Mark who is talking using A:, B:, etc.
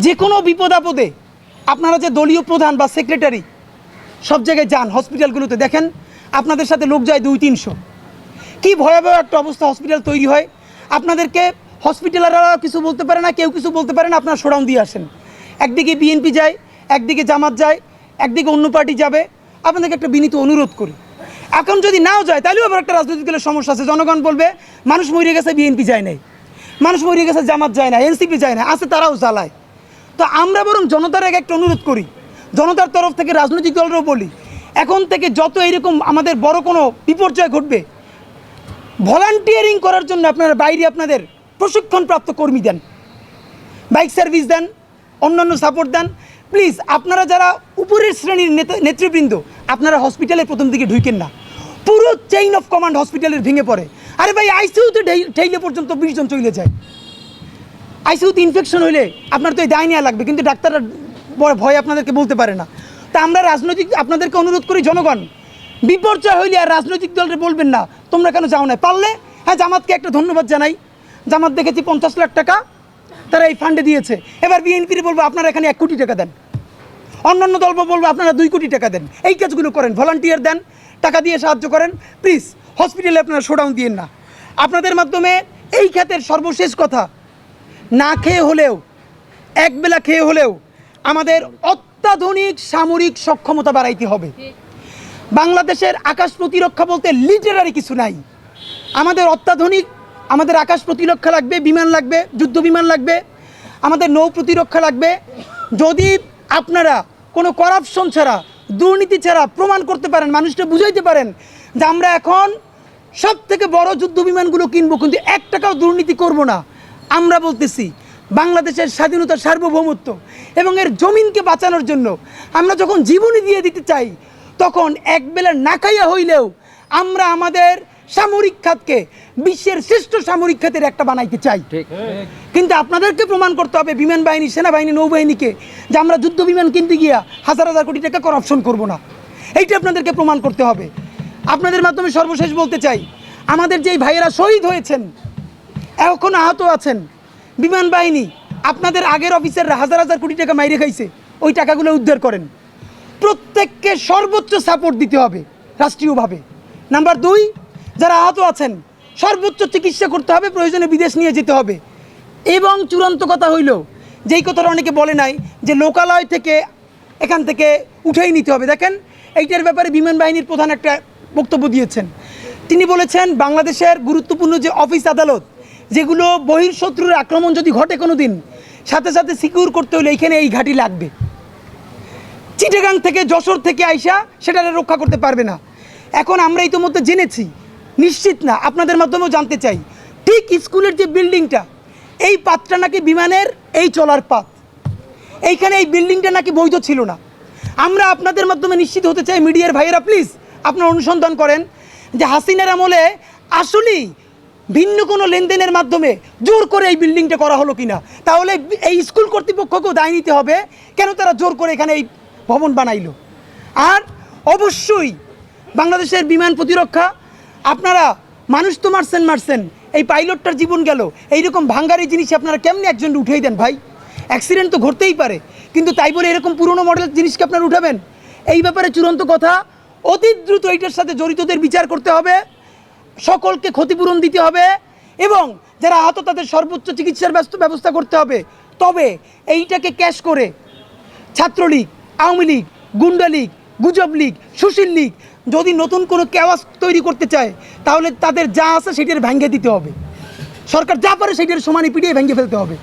A: যে কোনো বিপদ আপদে আপনারা যে দলীয় প্রধান বা সেক্রেটারি সব জায়গায় যান, হসপিটালগুলোতে দেখেন আপনাদের সাথে লোক যায় 200-300। কী ভয়াবহ একটা অবস্থা হসপিটাল তৈরি হয়। আপনাদেরকে হসপিটালাররা কিছু বলতে পারে না, কেউ কিছু বলতে পারে না, আপনারা শোডাউন দিয়ে আসেন। একদিকে বিএনপি যায়, একদিকে জামাত যায়, একদিকে অন্য পার্টি যাবে। আপনাদেরকে একটা বিনীত অনুরোধ করি, এখন যদি নাও যায় তাহলেও আবার একটা রাজনৈতিক দলের সমস্যা আছে। জনগণ বলবে মানুষ মরে গেছে, বিএনপি যায় নাই, মানুষ মরে গেছে, জামাত যায় না, এনসিপি যায় না, আছে তারাও জ্বালায়। তো আমরা বরং জনতার একটা অনুরোধ করি, জনতার তরফ থেকে রাজনৈতিক দলেরও বলি, এখন থেকে যত এইরকম আমাদের বড় কোনো বিপর্যয় ঘটবে, ভলান্টিয়ারিং করার জন্য আপনারা বাইরে আপনাদের প্রশিক্ষণপ্রাপ্ত কর্মী দেন, বাইক সার্ভিস দেন, অন্যান্য সাপোর্ট দেন। প্লিজ আপনারা যারা উপরের শ্রেণীর নেতৃবৃন্দ, আপনারা হসপিটালে প্রথম দিকে ঢুকেন না, পুরো চেইন অফ কমান্ড হসপিটালের ভেঙে পড়ে। আরে ভাই, আইসিইউতে ঠেইলে পর্যন্ত 20 জন চলে যায়। আইসিইউতে ইনফেকশন হইলে আপনার তো এই দায় নেওয়া লাগবে, কিন্তু ডাক্তাররা ভয় আপনাদেরকে বলতে পারে না। তা আমরা রাজনৈতিক আপনাদেরকে অনুরোধ করি, জনগণ বিপর্যয় হইলে আর রাজনৈতিক দলরে বলবেন না তোমরা কেন যাও না। পারলে হ্যাঁ, জামাতকে একটা ধন্যবাদ জানাই, জামাত দেখেছি 50 লাখ টাকা তারা এই ফান্ডে দিয়েছে। এবার বিএনপির বলবো আপনারা এখানে 1 কোটি টাকা দেন, অন্যান্য দল বলবো আপনারা 2 কোটি টাকা দেন। এই কাজগুলো করেন, ভলান্টিয়ার দেন, টাকা দিয়ে সাহায্য করেন। প্লিজ হসপিটালে আপনারা শোডাউন দিয়েন না। আপনাদের মাধ্যমে এই খাতের সর্বশেষ কথা, না খেয়ে হলেও, একবেলা খেয়ে হলেও আমাদের অত্যাধুনিক সামরিক সক্ষমতা বাড়াইতে হবে। বাংলাদেশের আকাশ প্রতিরক্ষা বলতে লিটারারি কিছু নাই। আমাদের অত্যাধুনিক, আমাদের আকাশ প্রতিরক্ষা লাগবে, বিমান লাগবে, যুদ্ধ বিমান লাগবে, আমাদের নৌ প্রতিরক্ষা লাগবে। যদি আপনারা কোনো করাপশন ছাড়া, দুর্নীতি ছাড়া প্রমাণ করতে পারেন, মানুষকে বুঝাইতে পারেন যে আমরা এখন সব থেকে বড় যুদ্ধ বিমানগুলো কিনবো, কিন্তু 1 টাকাও দুর্নীতি করব না, আমরা বলতেছি বাংলাদেশের স্বাধীনতা, সার্বভৌমত্ব এবং এর জমিনকে বাঁচানোর জন্য আমরা যখন জীবনই দিয়ে দিতে চাই, তখন একবেলা না খাইয়া হইলেও আমরা আমাদের সামরিক খাতকে বিশ্বের শ্রেষ্ঠ সামরিক খাতের একটা বানাইতে চাই। কিন্তু আপনাদেরকে প্রমাণ করতে হবে, বিমান বাহিনী, সেনাবাহিনী, নৌবাহিনীকে, যে আমরা যুদ্ধ বিমান কিনতে গিয়া হাজার হাজার কোটি টাকা করাপশন করব না। এইটা আপনাদেরকে প্রমাণ করতে হবে। আপনাদের মাধ্যমে সর্বশেষ বলতে চাই, আমাদের যেই ভাইয়েরা শহীদ হয়েছেন, এখন আহত আছেন, বিমান বাহিনী আপনাদের আগের অফিসাররা হাজার হাজার কোটি টাকা মাইরে খাইছে, ওই টাকাগুলো উদ্ধার করেন। প্রত্যেককে সর্বোচ্চ সাপোর্ট দিতে হবে রাষ্ট্রীয়ভাবে। নাম্বার 2, যারা আহত আছেন সর্বোচ্চ চিকিৎসা করতে হবে, প্রয়োজনে বিদেশ নিয়ে যেতে হবে। এবং চূড়ান্ত কথা হইল, যেই কথাটা অনেকে বলে নাই, যে লোকালয় থেকে এখান থেকে উঠেই নিতে হবে। দেখেন, এইটার ব্যাপারে বিমান বাহিনীর প্রধান একটা বক্তব্য দিয়েছেন। তিনি বলেছেন বাংলাদেশের গুরুত্বপূর্ণ যে অফিস আদালত, যেগুলো বহির্শত্রুর আক্রমণ যদি ঘটে কোনো দিন, সাথে সাথে সিকিউর করতে হলে এইখানে এই ঘাঁটি লাগবে। চিটাগাং থেকে, যশোর থেকে আইসা সেটা রক্ষা করতে পারবে না। এখন আমরা ইতিমধ্যে জেনেছি, নিশ্চিত না, আপনাদের মাধ্যমেও জানতে চাই, ঠিক স্কুলের যে বিল্ডিংটা, এই পাতটা নাকি বিমানের এই চলার পাত, এইখানে এই বিল্ডিংটা নাকি বৈধ ছিল না। আমরা আপনাদের মাধ্যমে নিশ্চিত হতে চাই, মিডিয়ার ভাইয়েরা প্লিজ আপনারা অনুসন্ধান করেন যে হাসিনার আমলে আসলেই ভিন্ন কোনো লেনদেনের মাধ্যমে জোর করে এই বিল্ডিংটা করা হলো কিনা। তাহলে এই স্কুল কর্তৃপক্ষকেও দায় নিতে হবে, কেন তারা জোর করে এখানে এই ভবন বানাইলো। আর অবশ্যই বাংলাদেশের বিমান প্রতিরক্ষা, আপনারা মানুষ তো মারছেন, এই পাইলটটার জীবন গেল, এইরকম ভাঙ্গারি জিনিস আপনারা কেমনি একজন উঠেই দেন ভাই? অ্যাক্সিডেন্ট তো ঘটতেই পারে, কিন্তু তাই বলে এরকম পুরনো মডেলের জিনিসকে আপনারা উঠাবেন? এই ব্যাপারে চূড়ান্ত কথা, অতি দ্রুত এইটার সাথে জড়িতদের বিচার করতে হবে, সকলকে ক্ষতিপূরণ দিতে হবে, এবং যারা আহত তাদের সর্বোচ্চ চিকিৎসার ব্যবস্থা করতে হবে। তবে এইটাকে ক্যাশ করে ছাত্রলীগ, আওয়ামী লীগ, গুন্ডা লীগ, গুজব লীগ, সুশীল লীগ যদি নতুন কোনো কেওয়াস তৈরি করতে চায়, তাহলে তাদের যা আছে সেটার ভেঙে দিতে হবে। সরকার যা পারে সেটার সমানে পিটিয়ে ভেঙে ফেলতে হবে।